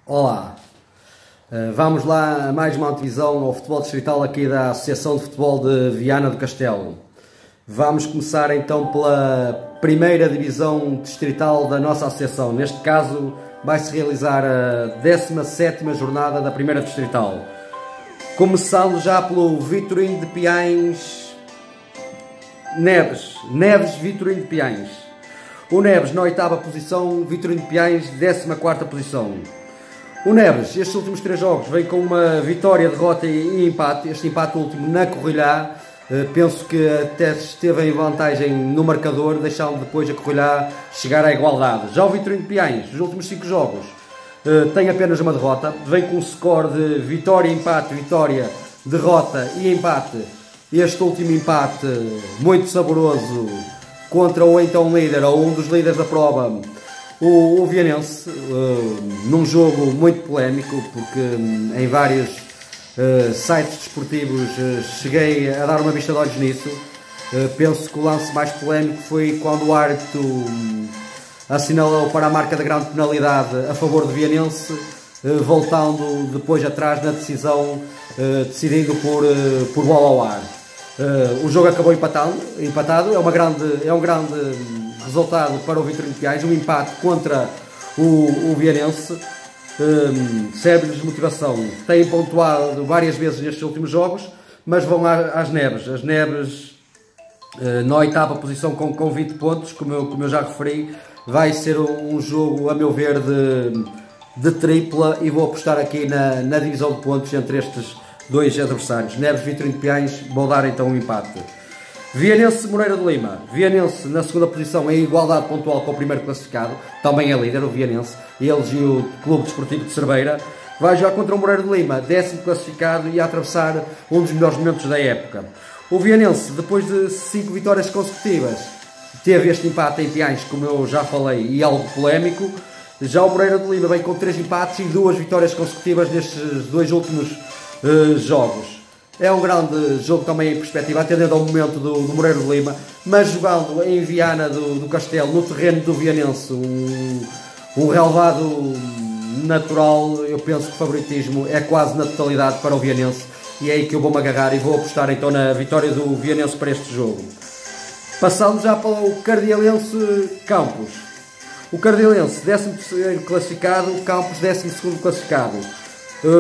Olá, vamos lá a mais uma antevisão ao futebol distrital aqui da Associação de Futebol de Viana do Castelo. Vamos começar então pela primeira divisão distrital da nossa associação. Neste caso vai-se realizar a 17ª jornada da primeira distrital. Começando já pelo Vitorino de Piães Neves Vitorino de Piães. O Neves na 8ª posição, Vitorino de Piães 14ª posição. O Neves, estes últimos 3 jogos, vem com uma vitória, derrota e empate. Este empate último na Corrilhá, penso que até esteve em vantagem no marcador, deixando depois a Corrilhá chegar à igualdade. Já o Vitorino de Piães, nos últimos 5 jogos, tem apenas uma derrota. Vem com um score de vitória, empate, vitória, derrota e empate. Este último empate muito saboroso contra o então líder, ou um dos líderes da prova, o Vianense, num jogo muito polémico, porque em vários sites desportivos cheguei a dar uma vista de olhos nisso. Penso que o lance mais polémico foi quando o árbitro assinalou para a marca da grande penalidade a favor do Vianense, voltando depois atrás na decisão, decidindo por bola ao ar. O jogo acabou empatado, é um grande resultado para o Vitorino de Piães, um empate contra o Vianense. Serve-lhes motivação. Têm pontuado várias vezes nestes últimos jogos, mas vão às Neves. As Neves na 8ª posição com 20 pontos, como eu já referi. Vai ser um jogo, a meu ver, de tripla, e vou apostar aqui na divisão de pontos entre estes dois adversários. Neves, Vitorino de Piães, vou dar então um empate. Vianense, Moreira de Lima. Vianense na 2ª posição em igualdade pontual com o primeiro classificado, também é líder o Vianense, eles e o Clube Desportivo de Cerveira. Vai jogar contra o Moreira de Lima, 10º classificado, e a atravessar um dos melhores momentos da época. O Vianense, depois de 5 vitórias consecutivas, teve este empate em Piães, como eu já falei, e algo polémico. Já o Moreira de Lima vem com 3 empates e 2 vitórias consecutivas nestes 2 últimos jogos. É um grande jogo também em perspectiva, atendendo ao momento do Moreira de Lima, mas jogando em Viana do Castelo, no terreno do Vianense, um relevado natural. Eu penso que o favoritismo é quase na totalidade para o Vianense, e é aí que eu vou-me agarrar e vou apostar então na vitória do Vianense para este jogo. Passando já para o Cardielense Campos. O Cardielense, 13º classificado, Campos 12º classificado.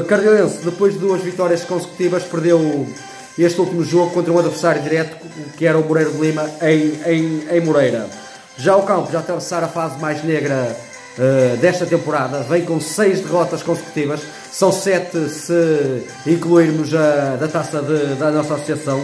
Cardielense, depois de 2 vitórias consecutivas, perdeu este último jogo contra um adversário direto, que era o Moreira de Lima, em Moreira. Já o Campos, já atravessar a fase mais negra desta temporada, vem com 6 derrotas consecutivas, são 7 se incluirmos da taça da nossa associação.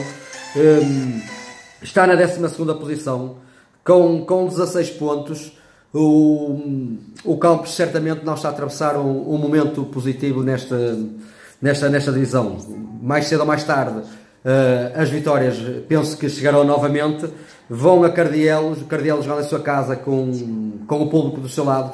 Está na 12ª posição, com 16 pontos. O Campos certamente não está a atravessar um momento positivo nesta divisão. Mais cedo ou mais tarde, as vitórias penso que chegarão novamente. Vão a Cardielos, o Cardielos joga na sua casa com o público do seu lado.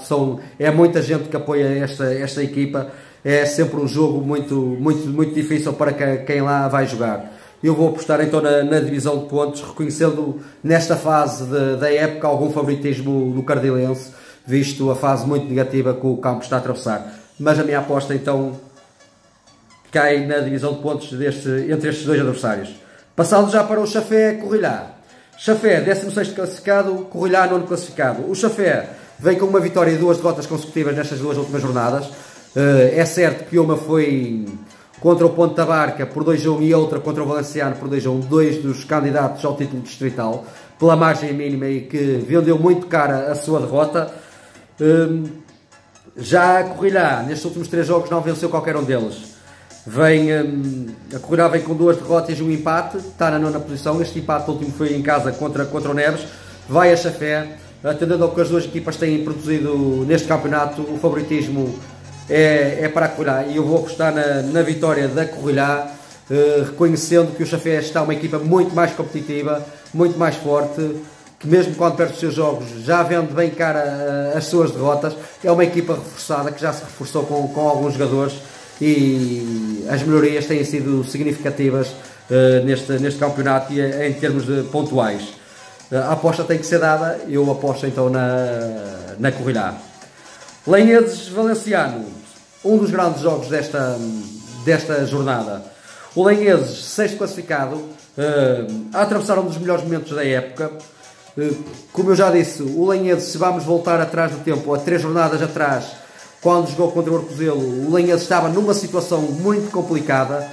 É muita gente que apoia esta equipa. É sempre um jogo muito difícil para quem lá vai jogar. Eu vou apostar então na divisão de pontos, reconhecendo nesta fase da época algum favoritismo do Cardielense, visto a fase muito negativa que o Campos está a atravessar. Mas a minha aposta então cai na divisão de pontos entre estes 2 adversários. Passando já para o Chafé Corrilhá. Chafé, 16º classificado, Corrilhá 9º classificado. O Chafé vem com uma vitória e 2 derrotas consecutivas nestas 2 últimas jornadas. É certo que uma foi contra o Ponte da Barca por 2-1 e outra contra o Valenciano por 2-1, 2 dos candidatos ao título distrital, pela margem mínima, e que vendeu muito cara a sua derrota. Já a Corrilhá, nestes últimos 3 jogos, não venceu qualquer um deles. A Corrilhá vem com 2 derrotas e um empate, está na 9ª posição. Este empate último foi em casa contra o Neves. Vai a Chafé, atendendo ao que as 2 equipas têm produzido neste campeonato, o favoritismo é para a Corrilhá, e eu vou apostar na vitória da Corrilhá, reconhecendo que o Chafé está uma equipa muito mais competitiva, muito mais forte, que mesmo quando perde os seus jogos já vende bem cara as suas derrotas. É uma equipa reforçada, que já se reforçou com alguns jogadores, e as melhorias têm sido significativas neste campeonato e em termos de pontuais. A aposta tem que ser dada, eu aposto então na Corrilhá. Lanheses Valenciano. um dos grandes jogos desta jornada. O Lenheses, sexto classificado, a atravessar um dos melhores momentos da época. Como eu já disse, o Lenheses, se vamos voltar atrás do tempo, a 3 jornadas atrás, quando jogou contra o Arcozelo, o Lenheses estava numa situação muito complicada,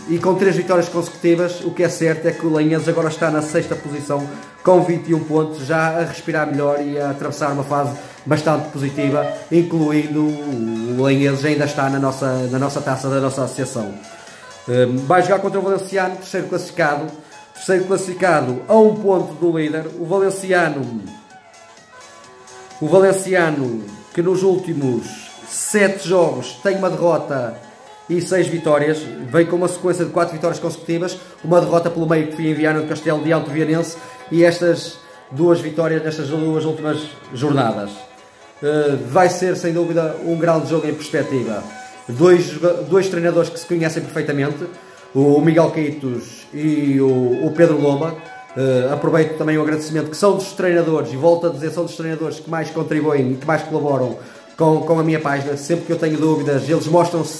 e com 3 vitórias consecutivas. O que é certo é que o Lenheses agora está na 6ª posição com 21 pontos, já a respirar melhor e a atravessar uma fase bastante positiva, incluindo o Lenheses ainda está na nossa taça da nossa associação. Vai jogar contra o Valenciano, terceiro classificado a 1 ponto do líder. O Valenciano que nos últimos 7 jogos tem uma derrota e 6 vitórias, vem com uma sequência de 4 vitórias consecutivas, uma derrota pelo meio que foi em Viana do Castelo diante do Vianense, e estas 2 vitórias nestas 2 últimas jornadas. Vai ser sem dúvida um grande jogo em perspectiva. Dois treinadores que se conhecem perfeitamente, o Miguel Queitos e o Pedro Lomba. Aproveito também o agradecimento, que são dos treinadores, e volto a dizer, são dos treinadores que mais contribuem e que mais colaboram com a minha página. Sempre que eu tenho dúvidas, eles mostram-se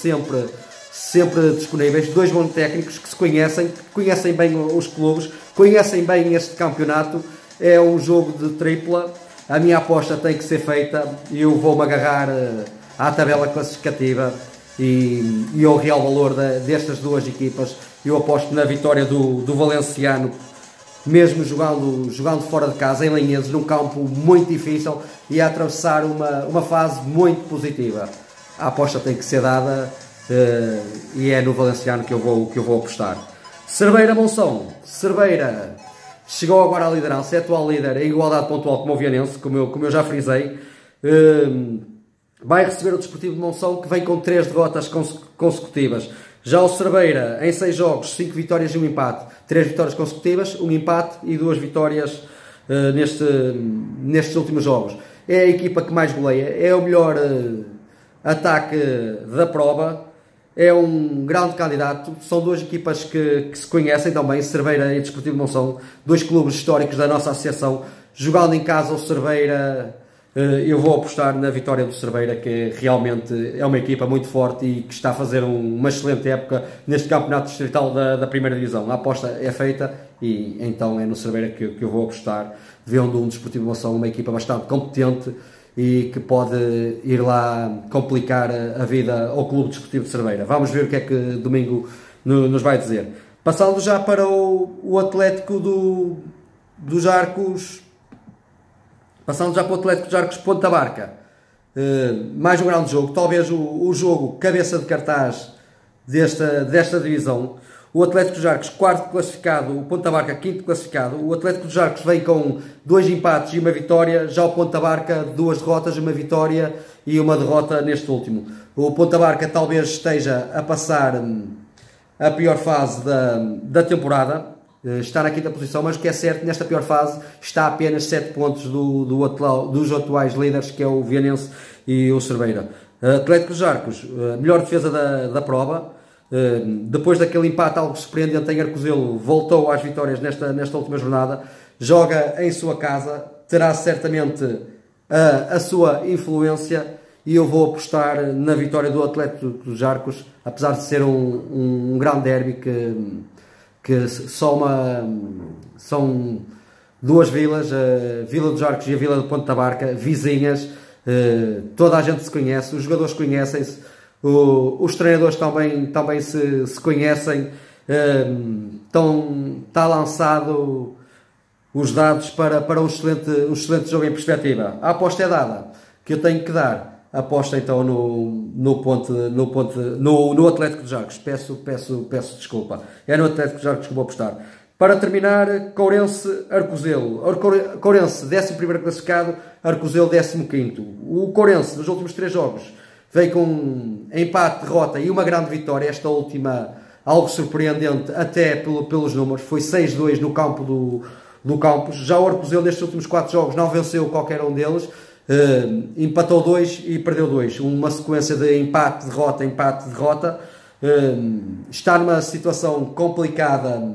sempre disponíveis. 2 bons técnicos que se conhecem bem os clubes, conhecem bem este campeonato. É um jogo de tripla. A minha aposta tem que ser feita e eu vou-me agarrar à tabela classificativa e ao real valor destas 2 equipas. Eu aposto na vitória do Valenciano, mesmo jogando fora de casa, em Lenheses, num campo muito difícil, e a atravessar uma fase muito positiva. A aposta tem que ser dada, e é no Valenciano que eu vou apostar. Cerveira-Monção. Cerveira chegou agora à liderança, é atual líder em igualdade pontual como o Vianense, como eu já frisei. Vai receber o Desportivo de Monção, que vem com 3 derrotas consecutivas. Já o Cerveira, em 6 jogos, 5 vitórias e 1 empate. 3 vitórias consecutivas, 1 empate e 2 vitórias nestes últimos jogos. É a equipa que mais goleia, é o melhor ataque da prova, é um grande candidato. São 2 equipas que se conhecem também, Cerveira e Desportivo de Monção, 2 clubes históricos da nossa associação. Jogando em casa o Cerveira, eu vou apostar na vitória do Cerveira, que realmente é uma equipa muito forte e que está a fazer uma excelente época neste campeonato distrital da primeira divisão. A aposta é feita e então é no Cerveira que eu vou apostar, vendo um Desportivo de Monção, uma equipa bastante competente e que pode ir lá complicar a vida ao Clube Desportivo de Cerveira. Vamos ver o que é que domingo nos vai dizer. Passando já para o Atlético dos Arcos. Passando já para o Atlético dos Arcos Ponta Barca, mais um grande jogo, talvez o jogo cabeça de cartaz desta divisão. O Atlético dos Arcos, 4º classificado, o Ponta Barca, 5º classificado. O Atlético dos Arcos vem com 2 empates e 1 vitória, já o Ponta Barca, 2 derrotas, 1 vitória e 1 derrota neste último. O Ponta Barca talvez esteja a passar a pior fase da temporada. Está na 5ª posição, mas o que é certo, nesta pior fase está a apenas 7 pontos dos atuais líderes, que é o Vianense e o Cerveira. Atlético dos Arcos, melhor defesa da prova, depois daquele empate algo surpreendente em Arcozelo, voltou às vitórias nesta última jornada, joga em sua casa, terá certamente a sua influência, e eu vou apostar na vitória do Atlético dos Arcos, apesar de ser um grande derby que são 2 vilas, a Vila dos Arcos e a Vila de Ponta Barca, vizinhas. Toda a gente se conhece, os jogadores conhecem-se, os treinadores também se conhecem. Está lançado os dados para um excelente jogo em perspectiva. A aposta é dada, que eu tenho que dar. Aposta então no Atlético dos Arcos. Peço desculpa. É no Atlético dos Arcos que vou apostar. Para terminar, Courense-Arcozelo. Courense, 11º classificado, Arcozelo, 15º. O Courense, nos últimos 3 jogos, veio com empate, derrota e uma grande vitória. Esta última, algo surpreendente, até pelos números. Foi 6-2 no campo do Campos. Já o Arcozelo, nestes últimos 4 jogos, não venceu qualquer um deles. Empatou 2 e perdeu 2. Uma sequência de empate, derrota. Está numa situação complicada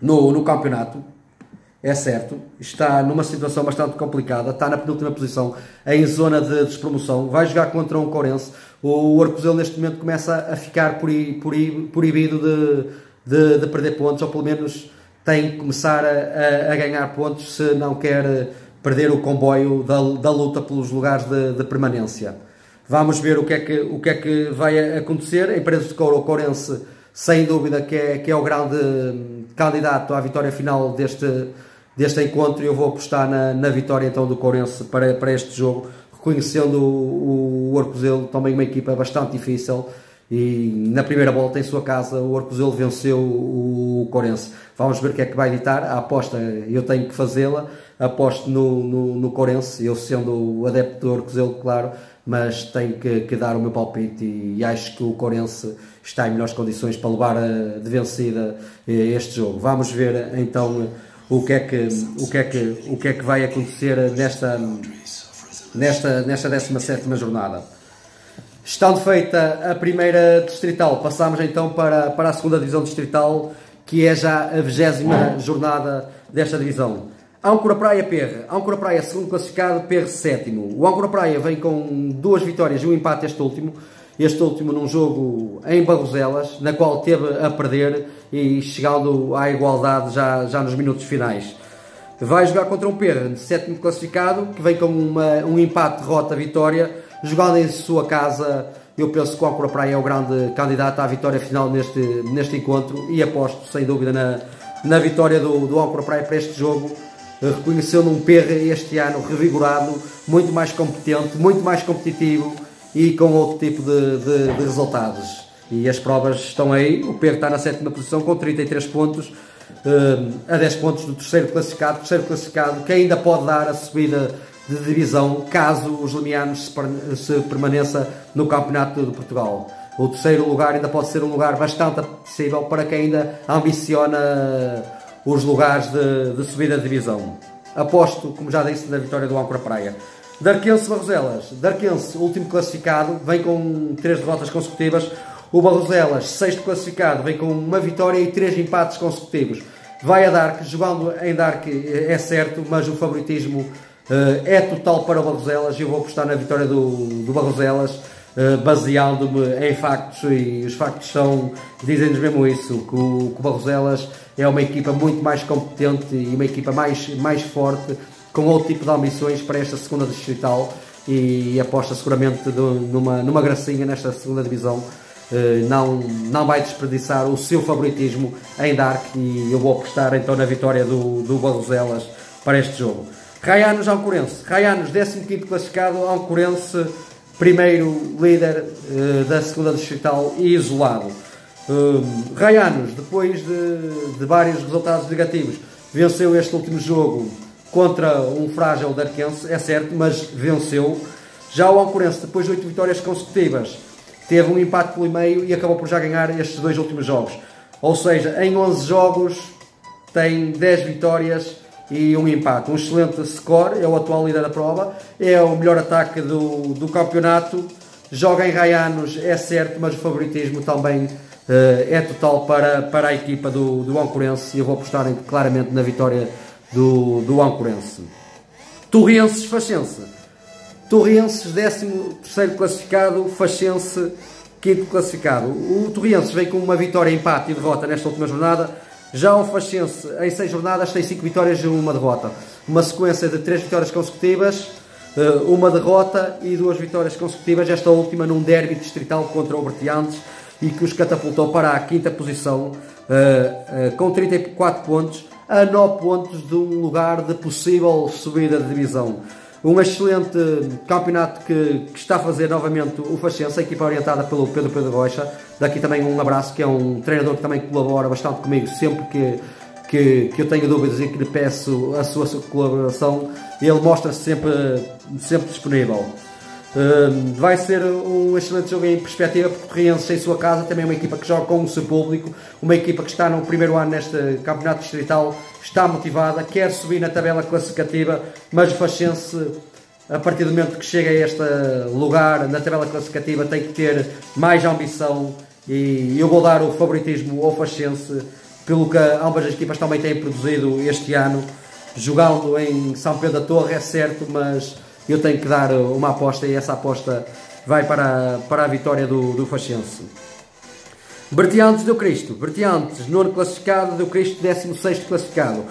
no campeonato. é certo, está numa situação bastante complicada, está na penúltima posição, em zona de despromoção, vai jogar contra um Ourense. O Arcozelo neste momento começa a ficar proibido de perder pontos, ou pelo menos tem que começar a ganhar pontos se não quer perder o comboio da luta pelos lugares de permanência. Vamos ver o que é que vai acontecer. A Empresas de Couro, o Ourense, sem dúvida que é o grande candidato à vitória final deste encontro, e eu vou apostar na vitória então do Ourense para este jogo, reconhecendo o Arcozelo também uma equipa bastante difícil, e na primeira volta em sua casa o Arcozelo venceu o Ourense. Vamos ver o que é que vai ditar. A aposta eu tenho que fazê-la, aposto no Ourense, eu sendo o adepto do Arcozelo, claro, mas tenho que dar o meu palpite, e acho que o Ourense está em melhores condições para levar de vencida este jogo. Vamos ver então o que é que vai acontecer nesta 17ª jornada. Estando feita a primeira distrital, passamos então para a segunda divisão distrital, que é já a 20ª jornada desta divisão. Âncora Praia Perre. Âncora Praia segundo classificado, Perre sétimo. O Âncora Praia vem com 2 vitórias e um empate este último num jogo em Barroselas, na qual teve a perder e chegando à igualdade já nos minutos finais. Vai jogar contra um Perre, sétimo classificado, que vem com um empate, derrota, vitória, jogando em sua casa. Eu penso que o Âncora Praia é o grande candidato à vitória final neste encontro, e aposto sem dúvida na vitória do Âncora Praia para este jogo, reconhecendo um Perre este ano revigorado, muito mais competente, muito mais competitivo e com outro tipo de resultados. E as provas estão aí. O Perre está na 7ª posição com 33 pontos, a 10 pontos do terceiro classificado, que ainda pode dar a subida de divisão caso os limianos se permaneça no Campeonato de Portugal. O terceiro lugar ainda pode ser um lugar bastante acessível para quem ainda ambiciona os lugares de subida de divisão. Aposto, como já disse, na vitória do Âncora Praia. Darquense Barroselas. Darquense, último classificado, vem com 3 derrotas consecutivas. O Barroselas, 6º classificado, vem com uma vitória e 3 empates consecutivos. Vai a Dark, jogando em Dark é certo, mas o favoritismo é total para o Barroselas. Eu vou apostar na vitória do Barroselas, baseando-me em factos, e os factos dizem-nos mesmo isso, que o Barroselas é uma equipa muito mais competente e uma equipa mais forte, com outro tipo de ambições para esta segunda distrital, e aposta seguramente numa gracinha nesta segunda divisão. Não vai desperdiçar o seu favoritismo em Dark, e eu vou apostar então na vitória do Barroselas para este jogo. Raianos Ancorense. Raianos, 15º classificado, Ancorense, primeiro líder da segunda distrital e isolado. Raianos, depois de vários resultados negativos, venceu este último jogo contra um frágil Darquense, é certo, mas venceu. Já o Ancorense, depois de 8 vitórias consecutivas, teve um empate pelo meio e acabou por já ganhar estes 2 últimos jogos. Ou seja, em 11 jogos tem 10 vitórias e um empate. Um excelente score, é o atual líder da prova, é o melhor ataque do campeonato. Joga em Raianos, é certo, mas o favoritismo também é total para a equipa do Ancorense, e eu vou apostar claramente na vitória do Ancorense. Torrienses Faxense. Torrienses, 13º classificado, Faxense, 5º classificado. O Torrienses vem com uma vitória, empate e derrota nesta última jornada. Já o Faxense, em 6 jornadas, tem 5 vitórias e uma derrota. Uma sequência de 3 vitórias consecutivas, uma derrota e 2 vitórias consecutivas, esta última num derby distrital contra o Bertiantes, e que os catapultou para a 5ª posição, com 34 pontos, a 9 pontos de um lugar de possível subida de divisão. Um excelente campeonato que está a fazer novamente o Faxense, a equipa orientada pelo Pedro Rocha. Daqui também um abraço, que é um treinador que também colabora bastante comigo sempre que eu tenho dúvidas e que lhe peço a sua colaboração. Ele mostra-se sempre disponível. Vai ser um excelente jogo em perspectiva, porque o Torriense, em sua casa, também é uma equipa que joga com o seu público, uma equipa que está no primeiro ano neste campeonato distrital, está motivada, quer subir na tabela classificativa, mas o Faxense, a partir do momento que chega a este lugar na tabela classificativa, tem que ter mais ambição, e eu vou dar o favoritismo ao Faxense, pelo que ambas as equipas também têm produzido este ano. jogando em São Pedro da Torre, é certo, mas eu tenho que dar uma aposta e essa aposta vai para a vitória do Faxense. Bertiantes Deu Cristo. Bertiantes, 9º classificado, Deu Cristo, 16º classificado.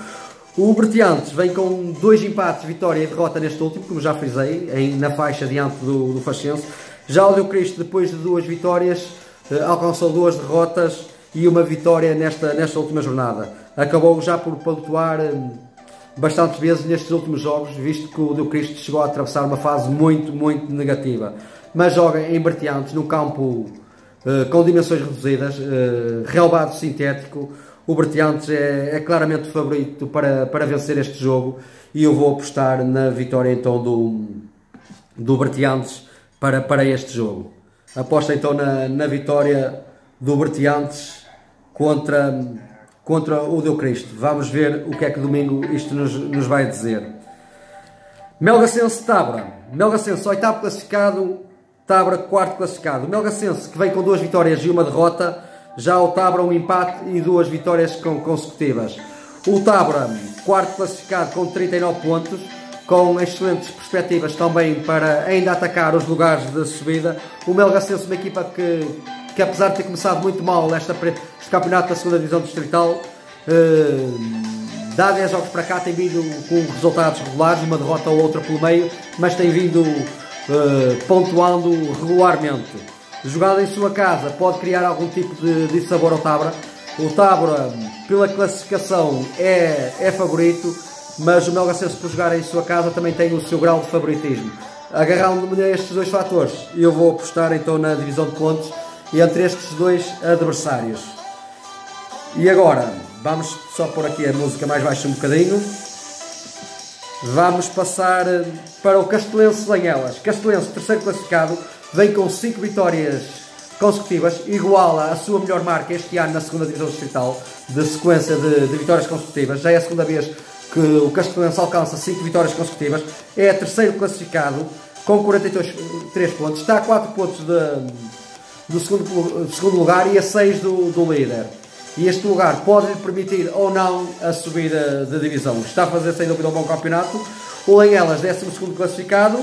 O Bertiantes vem com 2 empates, vitória e derrota neste último, como já frisei, na faixa diante do Faxense. Já o Deu Cristo, depois de 2 vitórias, alcançou 2 derrotas e uma vitória nesta última jornada. Acabou já por pontuar bastantes vezes nestes últimos jogos, visto que o Deu Cristo chegou a atravessar uma fase muito negativa. Mas joga em Bertiantes, num campo com dimensões reduzidas, relvado sintético. O Bertiantes é claramente o favorito para vencer este jogo e eu vou apostar na vitória então do Bertiantes para este jogo. Aposto então na vitória do Bertiantes contra o Deu Cristo. Vamos ver o que é que domingo isto nos vai dizer. Melgacense Tabra. Melgacense, 8º classificado, Tabra, 4º classificado. O Melgacense, que vem com 2 vitórias e uma derrota. Já o Tabra, um empate e 2 vitórias consecutivas. O Tabra, 4º classificado com 39 pontos, com excelentes perspectivas também para ainda atacar os lugares de subida. O Melgacense, uma equipa que apesar de ter começado muito mal este campeonato da 2ª Divisão Distrital, dá 10 jogos para cá, tem vindo com resultados regulares, uma derrota ou outra pelo meio, mas tem vindo pontuando regularmente. Jogado em sua casa, pode criar algum tipo de sabor ao Tabra. O Tabra, pela classificação, é favorito, mas o Melgacense, por jogar em sua casa, também tem o seu grau de favoritismo. Agarrando-me a estes 2 fatores, eu vou apostar então na divisão de pontos entre estes 2 adversários. E agora, vamos só pôr aqui a música mais baixa um bocadinho. Vamos passar para o Castelense Lanhelas. Castelense, 3º classificado, vem com 5 vitórias consecutivas, iguala a sua melhor marca este ano na 2ª Divisão Distrital, de sequência de vitórias consecutivas. Já é a 2ª vez que o Castelense alcança 5 vitórias consecutivas, é 3º classificado, com 43 pontos, está a 4 pontos do segundo lugar e a 6 do líder. E este lugar pode lhe permitir ou não a subida de divisão. Está a fazer sem dúvida um bom campeonato. O Lanhelas, 12º classificado,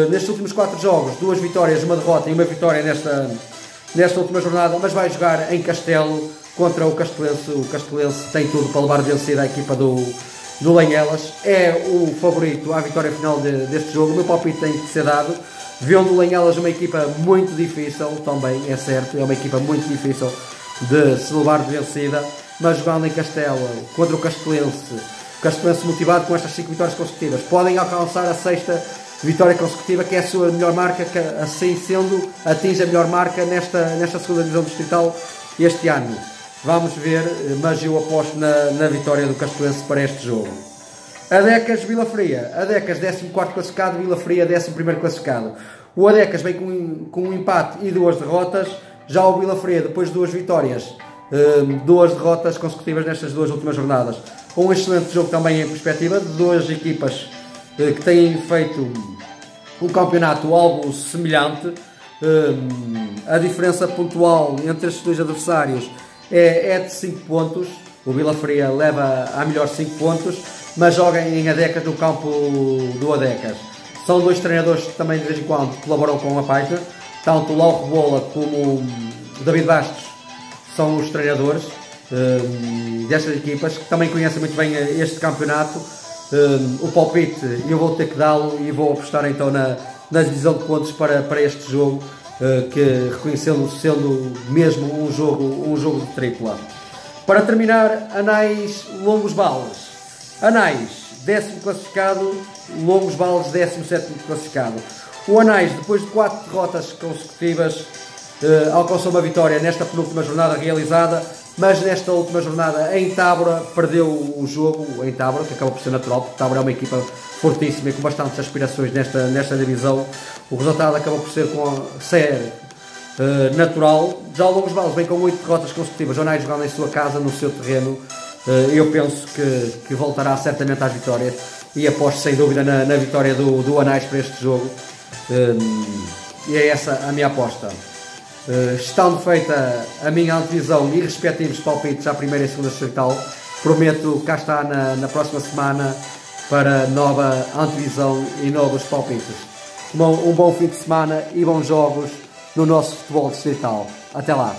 nestes últimos 4 jogos, 2 vitórias, uma derrota e uma vitória nesta última jornada, mas vai jogar em Castelo contra o Castelense. O Castelense tem tudo para levar vencida a equipa do Lanhelas. É o favorito à vitória final deste jogo. O meu palpite tem que ser dado, vendo o Lanhelas uma equipa muito difícil, também é certo, é uma equipa muito difícil de se levar de vencida, mas jogando em Castelo contra o Castelense motivado com estas 5 vitórias consecutivas, podem alcançar a 6ª vitória consecutiva, que é a sua melhor marca, que assim sendo atinge a melhor marca nesta 2ª Divisão Distrital este ano. Vamos ver, mas eu aposto na vitória do Castelense para este jogo. Adecas Vila Fria. Adecas, 14º classificado, Vila Fria, 11º classificado. O Adecas vem com um empate e 2 derrotas. Já o Vila Fria, depois de 2 vitórias, 2 derrotas consecutivas nestas 2 últimas jornadas. Um excelente jogo também em perspectiva de 2 equipas que têm feito um campeonato algo semelhante. A diferença pontual entre estes 2 adversários é de 5 pontos. O Vila Fria leva a melhor 5 pontos, mas joga em Adecas, no campo do Adecas. São 2 treinadores que também de vez em quando colaboram com a página. Tanto o Lau Rebola como o David Bastos são os treinadores destas equipas, que também conhecem muito bem este campeonato. O palpite eu vou ter que dá-lo e vou apostar então na divisão de pontos para este jogo, que reconhecendo sendo mesmo um jogo de tripla. Para terminar, Anais Longos Vales. Anais, 10º classificado, Longos Vales, 17º classificado. O Anais, depois de 4 derrotas consecutivas, alcançou uma vitória nesta penúltima jornada realizada, mas nesta última jornada em Tábora perdeu o jogo, em Tábora, que acaba por ser natural, porque Tábora é uma equipa fortíssima e com bastantes aspirações nesta divisão. O resultado acaba por ser natural. Já o Longos Vales vem com 8 derrotas consecutivas, o Anais jogando em sua casa, no seu terreno. Eu penso que voltará certamente às vitórias e aposto sem dúvida na vitória do Anais para este jogo. E é essa a minha aposta. Estando feita a minha antevisão e respectivos palpites à primeira e segunda distrital, Prometo cá estar na próxima semana para nova antevisão e novos palpites. Um bom fim de semana e bons jogos no nosso futebol distrital. Até lá!